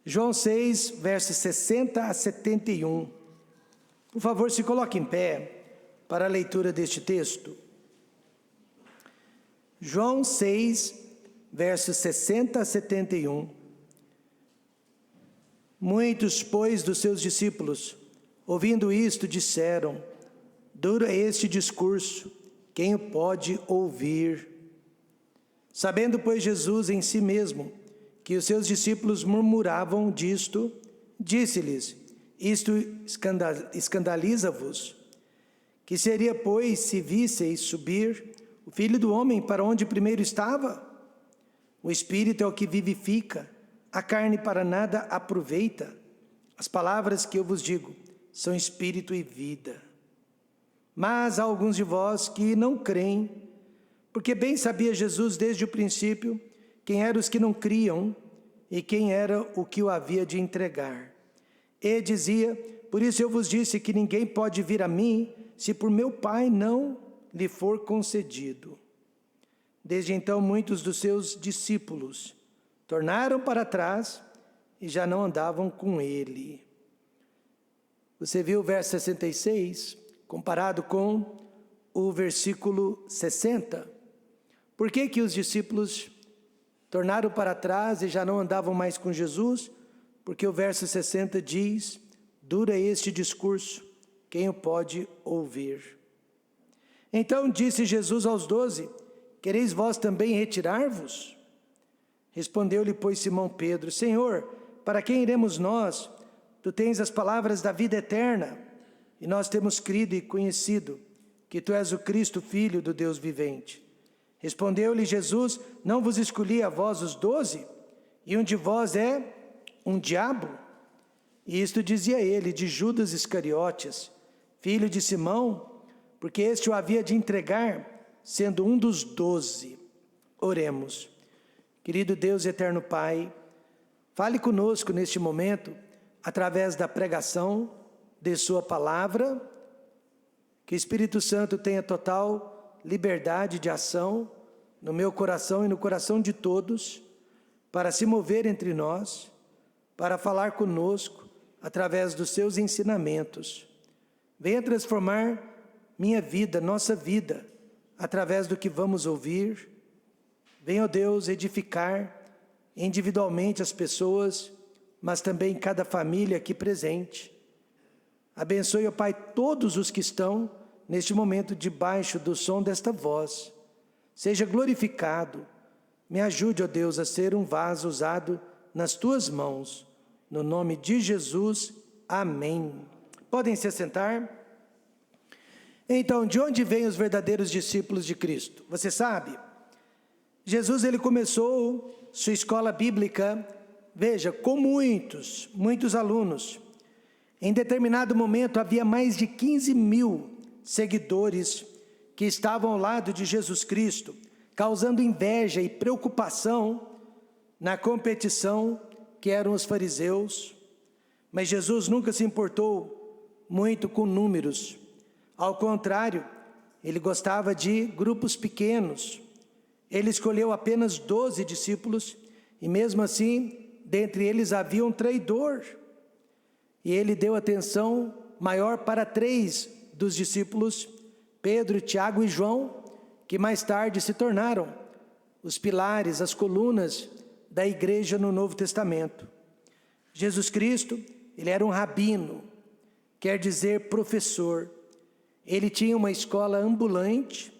João 6, versos 60 a 71. Por favor, se coloque em pé para a leitura deste texto. João 6, versos 60 a 71. Muitos, pois, dos seus discípulos, ouvindo isto, disseram: duro é este discurso, quem o pode ouvir? Sabendo, pois, Jesus em si mesmo que os seus discípulos murmuravam disto, disse-lhes: isto escandaliza-vos? Que seria, pois, se visseis subir o Filho do Homem para onde primeiro estava? O Espírito é o que vivifica, a carne para nada aproveita. As palavras que eu vos digo são espírito e vida. Mas há alguns de vós que não creem, porque bem sabia Jesus desde o princípio quem eram os que não criam e quem era o que o havia de entregar. E dizia: por isso eu vos disse que ninguém pode vir a mim, se por meu Pai não lhe for concedido. Desde então muitos dos seus discípulos tornaram para trás e já não andavam com ele. Você viu o verso 66, comparado com o versículo 60. Por que os discípulos tornaram para trás e já não andavam mais com Jesus? Porque o verso 60 diz: duro é este discurso, quem o pode ouvir? Então disse Jesus aos 12: quereis vós também retirar-vos? Respondeu-lhe, pois, Simão Pedro: Senhor, para quem iremos nós? Tu tens as palavras da vida eterna, e nós temos crido e conhecido que tu és o Cristo, Filho do Deus vivente. Respondeu-lhe Jesus: não vos escolhi a vós os 12? E um de vós é um diabo? E isto dizia ele de Judas Iscariotes, filho de Simão, porque este o havia de entregar, sendo um dos 12. Oremos. Querido Deus e eterno Pai, fale conosco neste momento, através da pregação de sua palavra, que o Espírito Santo tenha total liberdade de ação no meu coração e no coração de todos, para se mover entre nós, para falar conosco através dos seus ensinamentos. Venha transformar minha vida, nossa vida, através do que vamos ouvir. Venha, ó Deus, edificar individualmente as pessoas, mas também cada família aqui presente. Abençoe, ó Pai, todos os que estão neste momento debaixo do som desta voz. Seja glorificado. Me ajude, ó Deus, a ser um vaso usado nas tuas mãos. No nome de Jesus, amém. Podem se assentar? Então, de onde vêm os verdadeiros discípulos de Cristo? Você sabe? Jesus, ele começou sua escola bíblica, veja, com muitos alunos. Em determinado momento havia mais de 15 mil seguidores que estavam ao lado de Jesus Cristo, causando inveja e preocupação na competição que eram os fariseus. Mas Jesus nunca se importou muito com números. Ao contrário, ele gostava de grupos pequenos. Ele escolheu apenas 12 discípulos, e mesmo assim, dentre eles havia um traidor. E ele deu atenção maior para 3 dos discípulos, Pedro, Tiago e João, que mais tarde se tornaram os pilares, as colunas da igreja no Novo Testamento. Jesus Cristo, ele era um rabino, quer dizer professor. Ele tinha uma escola ambulante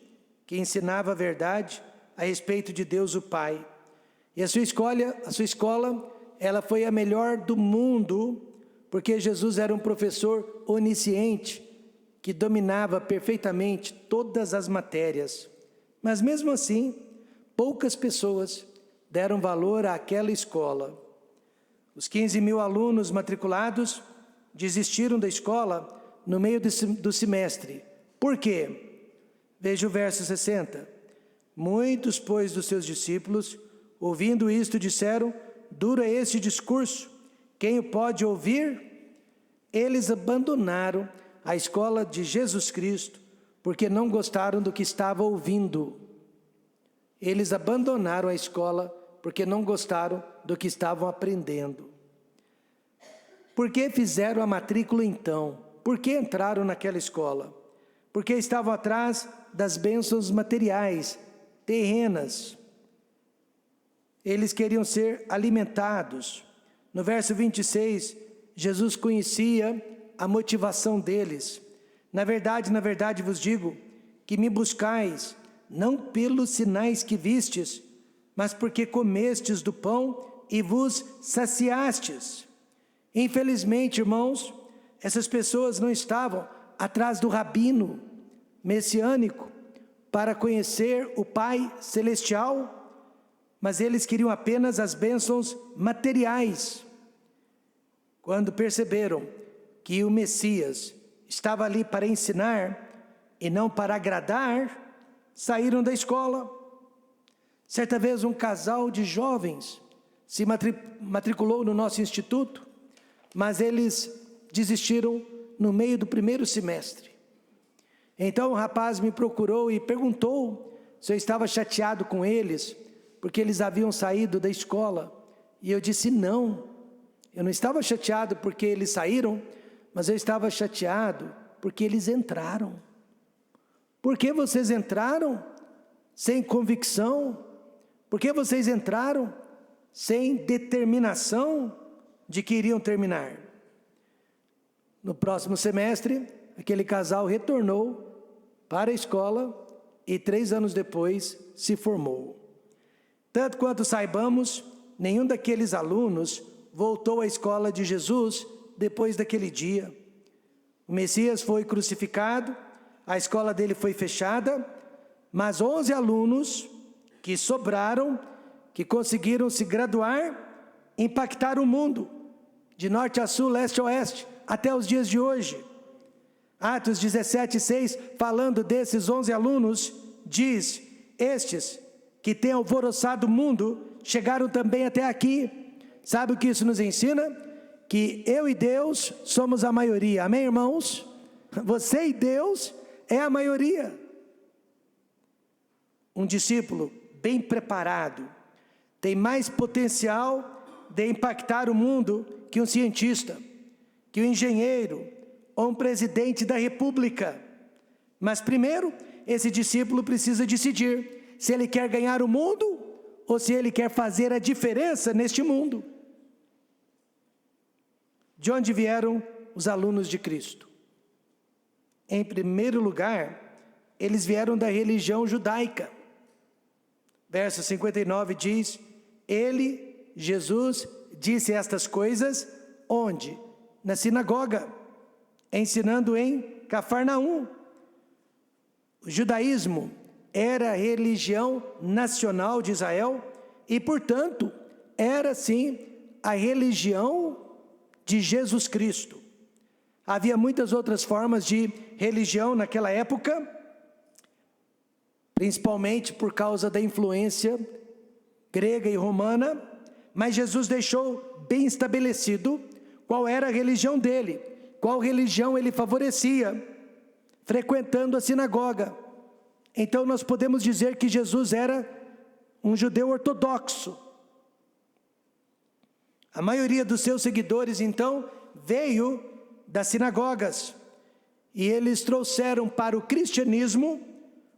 que ensinava a verdade a respeito de Deus o Pai. E a sua escola, ela foi a melhor do mundo, porque Jesus era um professor onisciente, que dominava perfeitamente todas as matérias. Mas mesmo assim, poucas pessoas deram valor àquela escola. Os 15 mil alunos matriculados desistiram da escola no meio do semestre. Por quê? Veja o verso 60. Muitos, pois, dos seus discípulos, ouvindo isto, disseram: duro é este discurso, quem o pode ouvir? Eles abandonaram a escola de Jesus Cristo, porque não gostaram do que estavam ouvindo. Eles abandonaram a escola, porque não gostaram do que estavam aprendendo. Por que fizeram a matrícula então? Por que entraram naquela escola? Porque estavam atrás das bênçãos materiais, terrenas. Eles queriam ser alimentados. No verso 26, Jesus conhecia a motivação deles. Na verdade vos digo, que me buscais, não pelos sinais que vistes, mas porque comestes do pão e vos saciastes. Infelizmente, irmãos, essas pessoas não estavam atrás do rabino messiânico para conhecer o Pai Celestial, mas eles queriam apenas as bênçãos materiais. Quando perceberam que o Messias estava ali para ensinar e não para agradar, saíram da escola. Certa vez um casal de jovens se matriculou no nosso instituto, mas eles desistiram no meio do primeiro semestre. Então o rapaz me procurou e perguntou se eu estava chateado com eles, porque eles haviam saído da escola. E eu disse não, eu não estava chateado porque eles saíram, mas eu estava chateado porque eles entraram. Por que vocês entraram sem convicção? Por que vocês entraram sem determinação de que iriam terminar? No próximo semestre, aquele casal retornou para a escola e 3 anos depois se formou. Tanto quanto saibamos, nenhum daqueles alunos voltou à escola de Jesus depois daquele dia. O Messias foi crucificado, a escola dele foi fechada, mas 11 alunos que sobraram, que conseguiram se graduar, impactaram o mundo, de norte a sul, leste a oeste, até os dias de hoje. Atos 17:6, falando desses 11 alunos, diz: estes que têm alvoroçado o mundo, chegaram também até aqui. Sabe o que isso nos ensina? Que eu e Deus somos a maioria, amém, irmãos? Você e Deus é a maioria. Um discípulo bem preparado tem mais potencial de impactar o mundo que um cientista, que um engenheiro ou um presidente da república. Mas primeiro, esse discípulo precisa decidir se ele quer ganhar o mundo ou se ele quer fazer a diferença neste mundo. De onde vieram os alunos de Cristo? Em primeiro lugar, eles vieram da religião judaica. Verso 59 diz: ele, Jesus, disse estas coisas, onde? Na sinagoga, ensinando em Cafarnaum. O judaísmo era a religião nacional de Israel e, portanto, era sim a religião de Jesus Cristo. Havia muitas outras formas de religião naquela época, principalmente por causa da influência grega e romana, mas Jesus deixou bem estabelecido qual era a religião dele, qual religião ele favorecia, frequentando a sinagoga. Então nós podemos dizer que Jesus era um judeu ortodoxo. A maioria dos seus seguidores, então, veio das sinagogas, e eles trouxeram para o cristianismo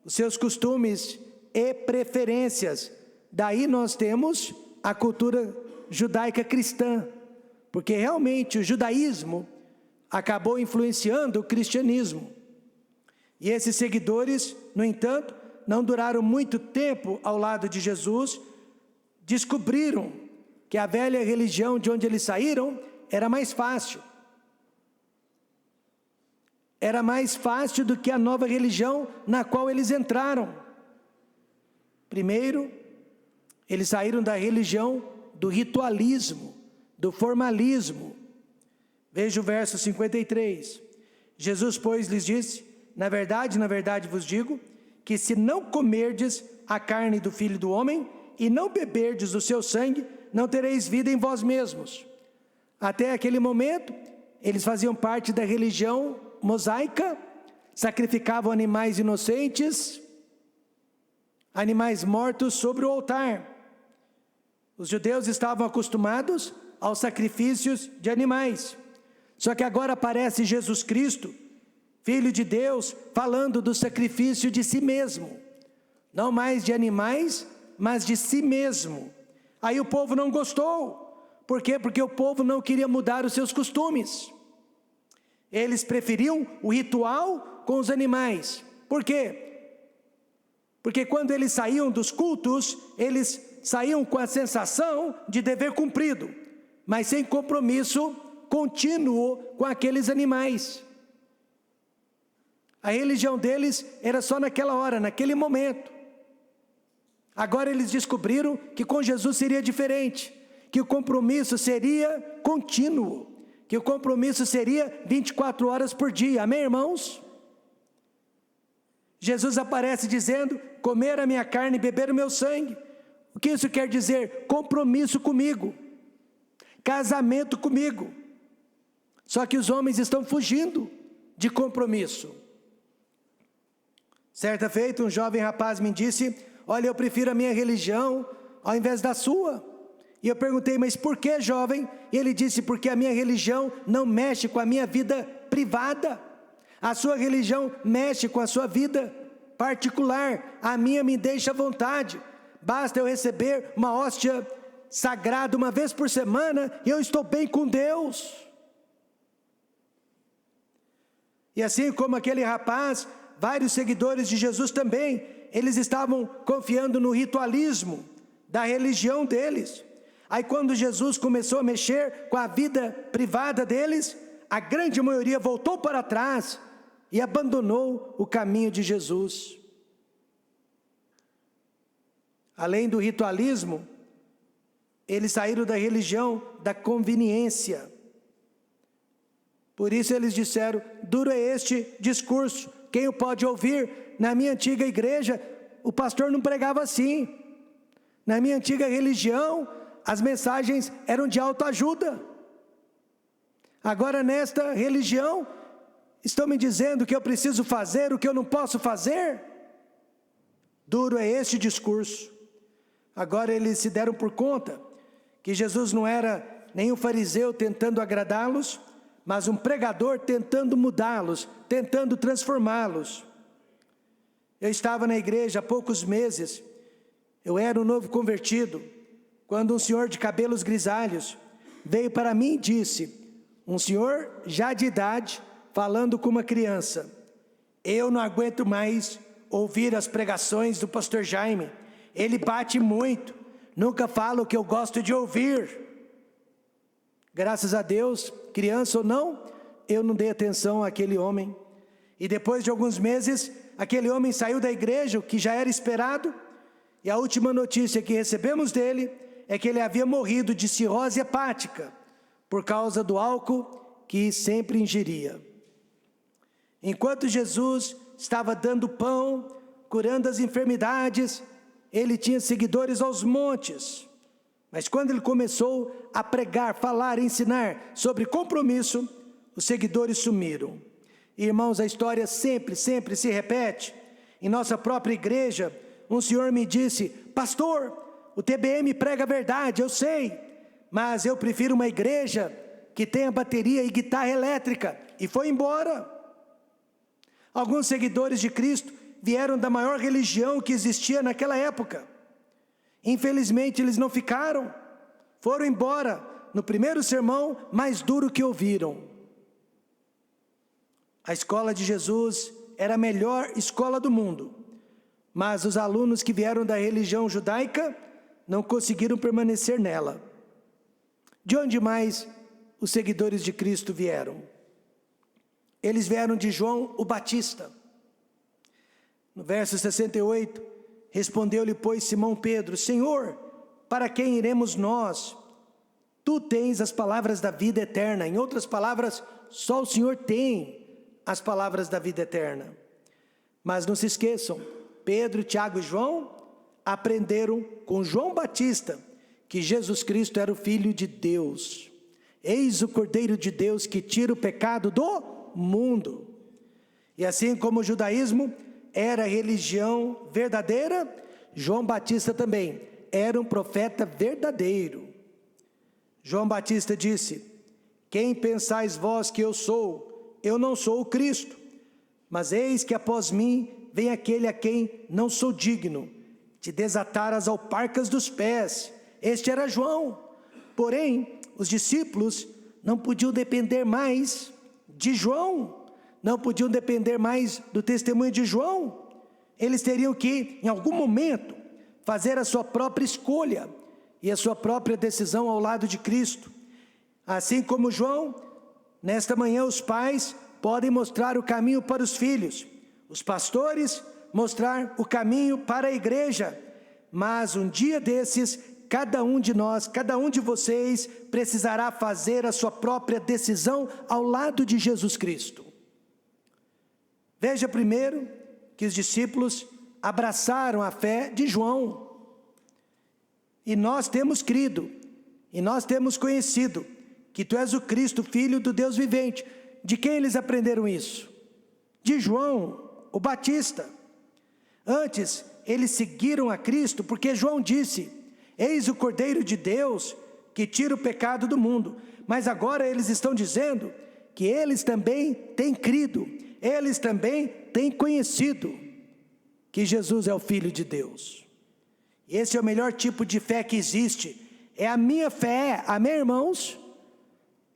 os seus costumes e preferências. Daí nós temos a cultura judaica cristã, porque realmente o judaísmo acabou influenciando o cristianismo. E esses seguidores, no entanto, não duraram muito tempo ao lado de Jesus, descobriram que a velha religião de onde eles saíram era mais fácil. Era mais fácil do que a nova religião na qual eles entraram. Primeiro, eles saíram da religião do ritualismo, do formalismo. Veja o verso 53. Jesus, pois, lhes disse: na verdade vos digo, que se não comerdes a carne do Filho do Homem, e não beberdes o seu sangue, não tereis vida em vós mesmos. Até aquele momento, eles faziam parte da religião mosaica, sacrificavam animais inocentes, animais mortos sobre o altar. Os judeus estavam acostumados aos sacrifícios de animais. Só que agora aparece Jesus Cristo, Filho de Deus, falando do sacrifício de si mesmo. Não mais de animais, mas de si mesmo. Aí o povo não gostou. Por quê? Porque o povo não queria mudar os seus costumes. Eles preferiam o ritual com os animais. Por quê? Porque quando eles saíam dos cultos, eles saíam com a sensação de dever cumprido, mas sem compromisso contínuo com aqueles animais. A religião deles era só naquela hora, naquele momento. Agora eles descobriram que com Jesus seria diferente, que o compromisso seria contínuo, que o compromisso seria 24 horas por dia. Amém, irmãos? Jesus aparece dizendo: comer a minha carne e beber o meu sangue. O que isso quer dizer? Compromisso comigo, casamento comigo. Só que os homens estão fugindo de compromisso. Certa feita, um jovem rapaz me disse: olha, eu prefiro a minha religião ao invés da sua. E eu perguntei: mas por que, jovem? E ele disse: porque a minha religião não mexe com a minha vida privada. A sua religião mexe com a sua vida particular. A minha me deixa à vontade. Basta eu receber uma hóstia sagrada uma vez por semana e eu estou bem com Deus. E assim como aquele rapaz, vários seguidores de Jesus também, eles estavam confiando no ritualismo da religião deles. Aí quando Jesus começou a mexer com a vida privada deles, a grande maioria voltou para trás e abandonou o caminho de Jesus. Além do ritualismo, eles saíram da religião da conveniência. Por isso eles disseram: duro é este discurso, quem o pode ouvir? Na minha antiga igreja, o pastor não pregava assim. Na minha antiga religião, as mensagens eram de autoajuda. Agora nesta religião, estão me dizendo que eu preciso fazer o que eu não posso fazer? Duro é este discurso. Agora eles se deram por conta que Jesus não era nenhum fariseu tentando agradá-los, mas um pregador tentando mudá-los, tentando transformá-los. Eu estava na igreja há poucos meses, eu era um novo convertido, quando um senhor de cabelos grisalhos veio para mim e disse, um senhor já de idade, falando com uma criança: eu não aguento mais ouvir as pregações do pastor Jaime, ele bate muito, nunca fala o que eu gosto de ouvir. Graças a Deus, criança ou não, eu não dei atenção àquele homem. E depois de alguns meses, aquele homem saiu da igreja, o que já era esperado, e a última notícia que recebemos dele é que ele havia morrido de cirrose hepática, por causa do álcool que sempre ingeria. Enquanto Jesus estava dando pão, curando as enfermidades, ele tinha seguidores aos montes. Mas quando ele começou a pregar, falar, ensinar sobre compromisso, os seguidores sumiram. Irmãos, a história sempre se repete. Em nossa própria igreja, um senhor me disse: pastor, o TBM prega a verdade, eu sei, mas eu prefiro uma igreja que tenha bateria e guitarra elétrica. E foi embora. Alguns seguidores de Cristo vieram da maior religião que existia naquela época. Infelizmente eles não ficaram, foram embora no primeiro sermão mais duro que ouviram. A escola de Jesus era a melhor escola do mundo, mas os alunos que vieram da religião judaica não conseguiram permanecer nela. De onde mais os seguidores de Cristo vieram? Eles vieram de João o Batista. No verso 68, respondeu-lhe, pois, Simão Pedro: Senhor, para quem iremos nós? Tu tens as palavras da vida eterna. Em outras palavras, só o Senhor tem as palavras da vida eterna. Mas não se esqueçam, Pedro, Tiago e João aprenderam com João Batista que Jesus Cristo era o Filho de Deus. Eis o Cordeiro de Deus que tira o pecado do mundo. E assim como o judaísmo era a religião verdadeira, João Batista também era um profeta verdadeiro. João Batista disse: quem pensais vós que eu sou? Eu não sou o Cristo, mas eis que após mim vem aquele a quem não sou digno de desatar as alparcas dos pés. Este era João. Porém, os discípulos não podiam depender mais de João, não podiam depender mais do testemunho de João. Eles teriam que, em algum momento, fazer a sua própria escolha e a sua própria decisão ao lado de Cristo. Assim como João, nesta manhã os pais podem mostrar o caminho para os filhos, os pastores mostrar o caminho para a igreja, mas um dia desses, cada um de nós, cada um de vocês precisará fazer a sua própria decisão ao lado de Jesus Cristo. Veja primeiro que os discípulos abraçaram a fé de João, e nós temos crido, e nós temos conhecido que tu és o Cristo, Filho do Deus vivente. De quem eles aprenderam isso? De João, o Batista. Antes, eles seguiram a Cristo porque João disse: eis o Cordeiro de Deus que tira o pecado do mundo. Mas agora eles estão dizendo que eles também têm crido, eles também têm conhecido que Jesus é o Filho de Deus. Esse é o melhor tipo de fé que existe. É a minha fé, amém, irmãos?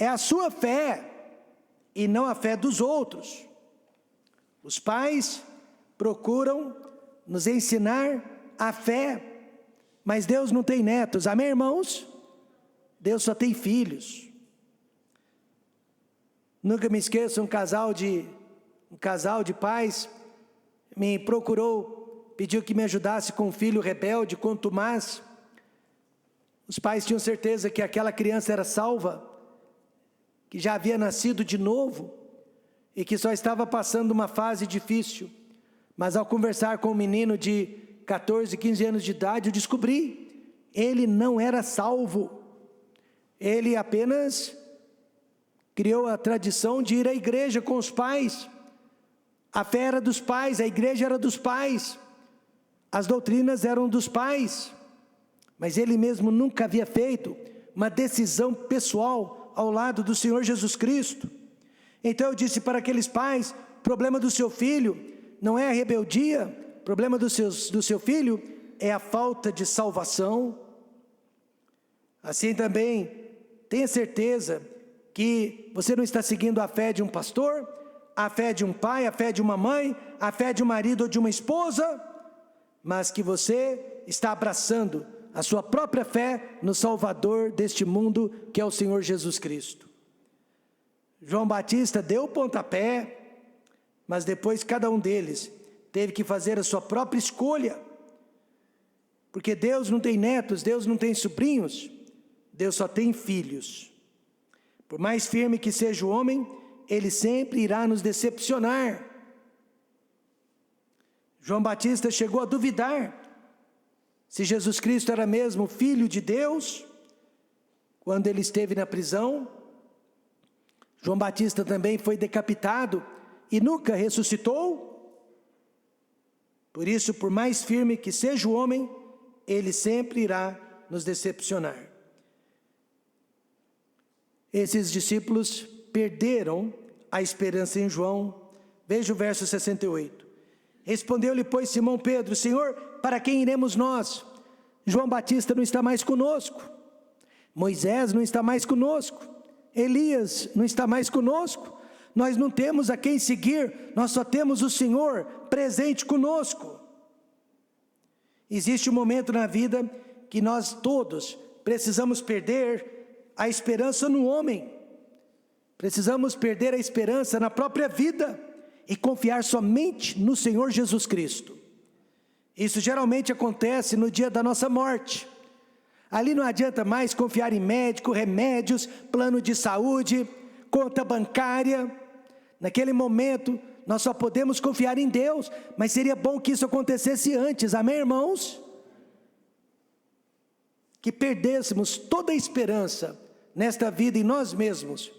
É a sua fé e não a fé dos outros. Os pais procuram nos ensinar a fé, mas Deus não tem netos, amém, irmãos? Deus só tem filhos. Nunca me esqueço, um casal de pais me procurou, pediu que me ajudasse com um filho rebelde, com Tomás. Os pais tinham certeza que aquela criança era salva, que já havia nascido de novo e que só estava passando uma fase difícil. Mas ao conversar com um menino de 14, 15 anos de idade, eu descobri, ele não era salvo. Ele apenas criou a tradição de ir à igreja com os pais. A fé era dos pais, a igreja era dos pais, as doutrinas eram dos pais, mas ele mesmo nunca havia feito uma decisão pessoal ao lado do Senhor Jesus Cristo. Então eu disse para aqueles pais: o problema do seu filho não é a rebeldia, o problema do seu filho é a falta de salvação. Assim também, tenha certeza que você não está seguindo a fé de um pastor, a fé de um pai, a fé de uma mãe, a fé de um marido ou de uma esposa, mas que você está abraçando a sua própria fé no Salvador deste mundo, que é o Senhor Jesus Cristo. João Batista deu o pontapé, mas depois cada um deles teve que fazer a sua própria escolha, porque Deus não tem netos, Deus não tem sobrinhos, Deus só tem filhos. Por mais firme que seja o homem, ele sempre irá nos decepcionar. João Batista chegou a duvidar se Jesus Cristo era mesmo Filho de Deus, quando ele esteve na prisão. João Batista também foi decapitado e nunca ressuscitou. Por isso, por mais firme que seja o homem, ele sempre irá nos decepcionar. Esses discípulos perderam a esperança em João. Veja o verso 68. Respondeu-lhe, pois, Simão Pedro: Senhor, para quem iremos nós? João Batista não está mais conosco, Moisés não está mais conosco, Elias não está mais conosco, nós não temos a quem seguir, nós só temos o Senhor presente conosco. Existe um momento na vida que nós todos precisamos perder a esperança no homem, precisamos perder a esperança na própria vida e confiar somente no Senhor Jesus Cristo. Isso geralmente acontece no dia da nossa morte. Ali não adianta mais confiar em médico, remédios, plano de saúde, conta bancária. Naquele momento, nós só podemos confiar em Deus, mas seria bom que isso acontecesse antes, amém, irmãos? Que perdêssemos toda a esperança nesta vida em nós mesmos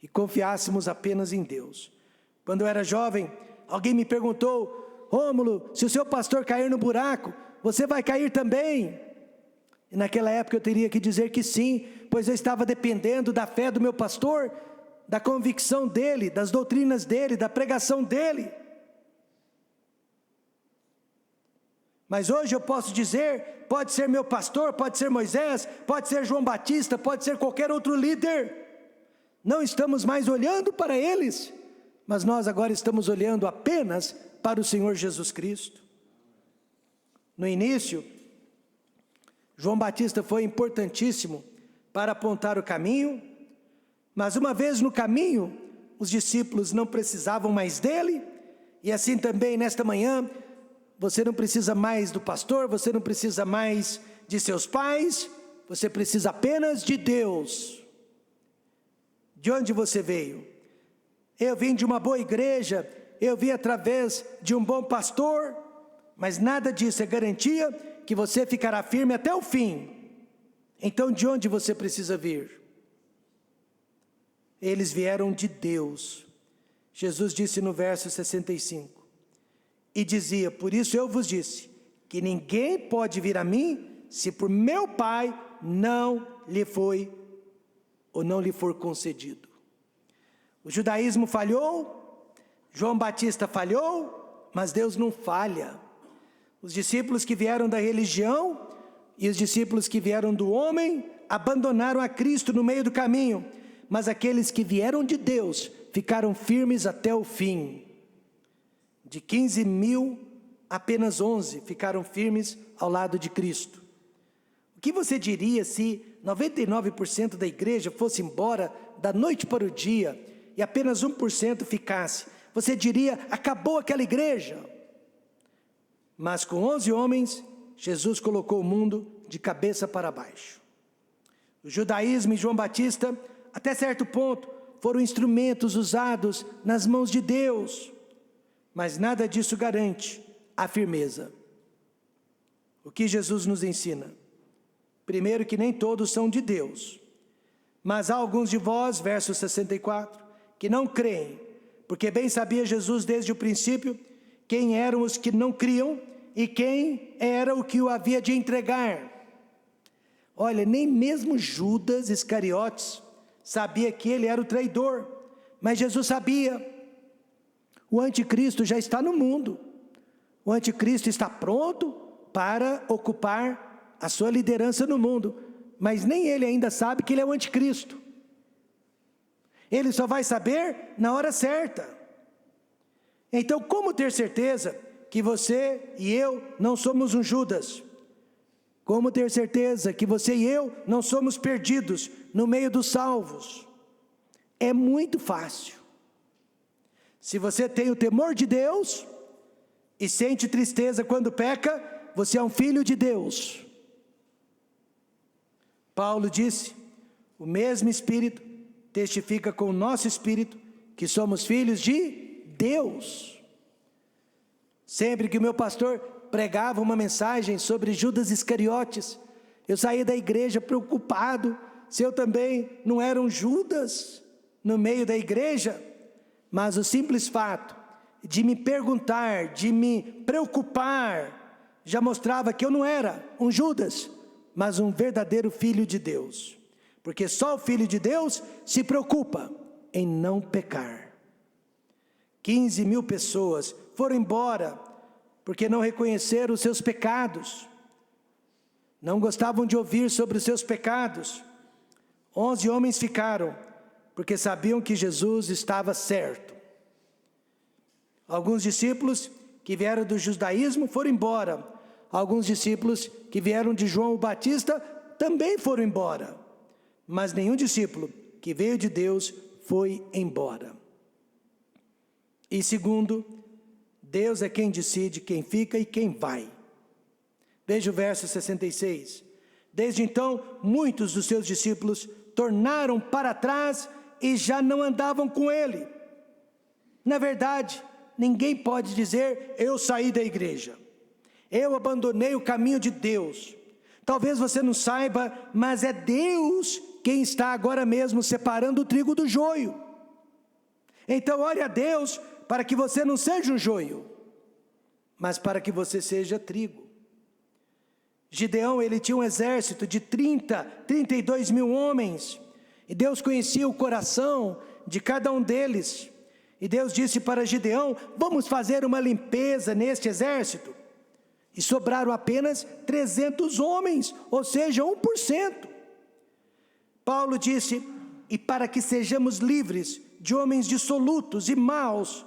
e confiássemos apenas em Deus. Quando eu era jovem, alguém me perguntou: Rômulo, se o seu pastor cair no buraco, você vai cair também? E naquela época eu teria que dizer que sim, pois eu estava dependendo da fé do meu pastor, da convicção dele, das doutrinas dele, da pregação dele. Mas hoje eu posso dizer, pode ser meu pastor, pode ser Moisés, pode ser João Batista, pode ser qualquer outro líder. Não estamos mais olhando para eles, mas nós agora estamos olhando apenas para o Senhor Jesus Cristo. No início, João Batista foi importantíssimo para apontar o caminho, mas uma vez no caminho, os discípulos não precisavam mais dele, e assim também nesta manhã, você não precisa mais do pastor, você não precisa mais de seus pais, você precisa apenas de Deus. De onde você veio? Eu vim de uma boa igreja, eu vim através de um bom pastor, mas nada disso é garantia que você ficará firme até o fim. Então de onde você precisa vir? Eles vieram de Deus. Jesus disse no verso 65, e dizia, por isso eu vos disse, que ninguém pode vir a mim, se por meu Pai não lhe foi, ou não lhe for concedido. O judaísmo falhou, João Batista falhou, mas Deus não falha. Os discípulos que vieram da religião e os discípulos que vieram do homem abandonaram a Cristo no meio do caminho, mas aqueles que vieram de Deus ficaram firmes até o fim. De 15.000, apenas 11 ficaram firmes ao lado de Cristo. O que você diria se 99% da igreja fosse embora da noite para o dia e apenas 1% ficasse? Você diria, acabou aquela igreja. Mas com 11 homens, Jesus colocou o mundo de cabeça para baixo. O judaísmo e João Batista, até certo ponto, foram instrumentos usados nas mãos de Deus, mas nada disso garante a firmeza. O que Jesus nos ensina? Primeiro, que nem todos são de Deus, mas há alguns de vós, verso 64, que não creem, porque bem sabia Jesus desde o princípio quem eram os que não criam e quem era o que o havia de entregar. Olha, nem mesmo Judas Iscariotes sabia que ele era o traidor, mas Jesus sabia. O anticristo já está no mundo, o anticristo está pronto para ocupar a sua liderança no mundo, mas nem ele ainda sabe que ele é o anticristo. Ele só vai saber na hora certa. Então, como ter certeza que você e eu não somos um Judas? Como ter certeza que você e eu não somos perdidos no meio dos salvos? É muito fácil. Se você tem o temor de Deus e sente tristeza quando peca, você é um filho de Deus. Paulo disse, o mesmo Espírito testifica com o nosso espírito que somos filhos de Deus. Sempre que o meu pastor pregava uma mensagem sobre Judas Iscariotes, eu saía da igreja preocupado, se eu também não era um Judas no meio da igreja. Mas o simples fato de me perguntar, de me preocupar, já mostrava que eu não era um Judas, mas um verdadeiro filho de Deus. Porque só o filho de Deus se preocupa em não pecar. 15.000 pessoas foram embora porque não reconheceram os seus pecados, não gostavam de ouvir sobre os seus pecados. 11 homens ficaram, porque sabiam que Jesus estava certo. Alguns discípulos que vieram do judaísmo foram embora. Alguns discípulos que vieram de João Batista também foram embora. Mas nenhum discípulo que veio de Deus foi embora. E segundo, Deus é quem decide quem fica e quem vai. Veja o verso 66. Desde então, muitos dos seus discípulos tornaram para trás e já não andavam com ele. Na verdade, ninguém pode dizer, eu saí da igreja, eu abandonei o caminho de Deus. Talvez você não saiba, mas é Deus quem está agora mesmo separando o trigo do joio. Então ore a Deus para que você não seja um joio, mas para que você seja trigo. Gideão, ele tinha um exército de 32 mil homens. E Deus conhecia o coração de cada um deles. E Deus disse para Gideão: vamos fazer uma limpeza neste exército. E sobraram apenas 300 homens, ou seja, 1%. Paulo disse: e para que sejamos livres de homens dissolutos e maus,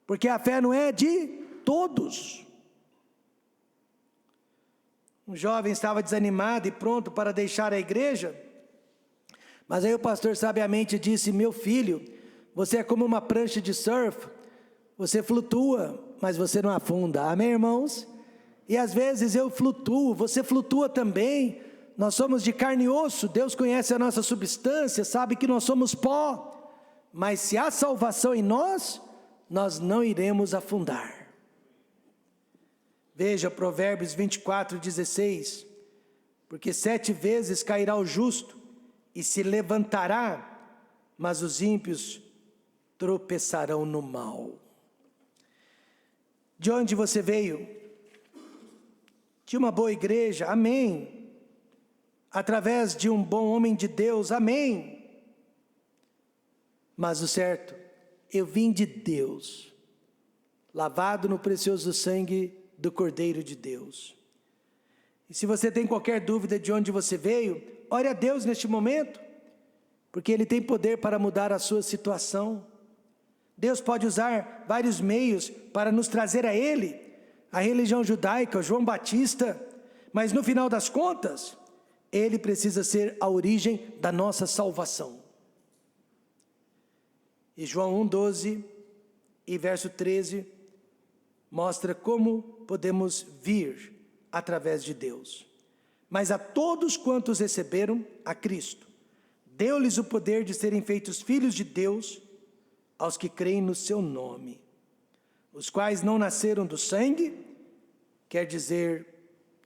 porque a fé não é de todos. Um jovem estava desanimado e pronto para deixar a igreja, mas aí o pastor sabiamente disse: meu filho, você é como uma prancha de surf, você flutua, mas você não afunda. Amém, irmãos? E às vezes eu flutuo, você flutua também. Nós somos de carne e osso, Deus conhece a nossa substância, sabe que nós somos pó, mas se há salvação em nós, nós não iremos afundar. Veja Provérbios 24:16, porque 7 vezes cairá o justo e se levantará, mas os ímpios tropeçarão no mal. De onde você veio? De uma boa igreja, amém. Através de um bom homem de Deus, amém. Mas o certo, eu vim de Deus, lavado no precioso sangue do Cordeiro de Deus. E se você tem qualquer dúvida de onde você veio, ore a Deus neste momento, porque Ele tem poder para mudar a sua situação. Deus pode usar vários meios para nos trazer a Ele, a religião judaica, João Batista, mas no final das contas, Ele precisa ser a origem da nossa salvação. E João 1:12 e verso 13 mostra como podemos vir através de Deus. Mas a todos quantos receberam a Cristo, deu-lhes o poder de serem feitos filhos de Deus, aos que creem no seu nome, os quais não nasceram do sangue, quer dizer,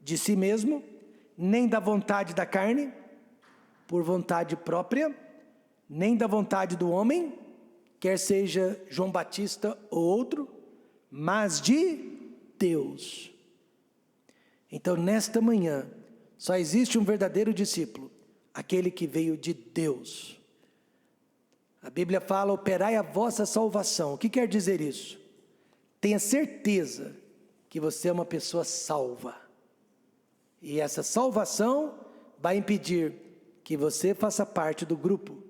de si mesmo, nem da vontade da carne, por vontade própria, nem da vontade do homem, quer seja João Batista ou outro, mas de Deus. Então, nesta manhã, só existe um verdadeiro discípulo, aquele que veio de Deus. A Bíblia fala: operai a vossa salvação. O que quer dizer isso? Tenha certeza que você é uma pessoa salva. E essa salvação vai impedir que você faça parte do grupo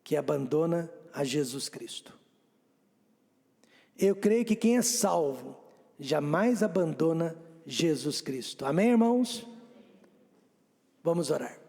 que abandona a Jesus Cristo. Eu creio que quem é salvo jamais abandona Jesus Cristo. Amém, irmãos? Vamos orar.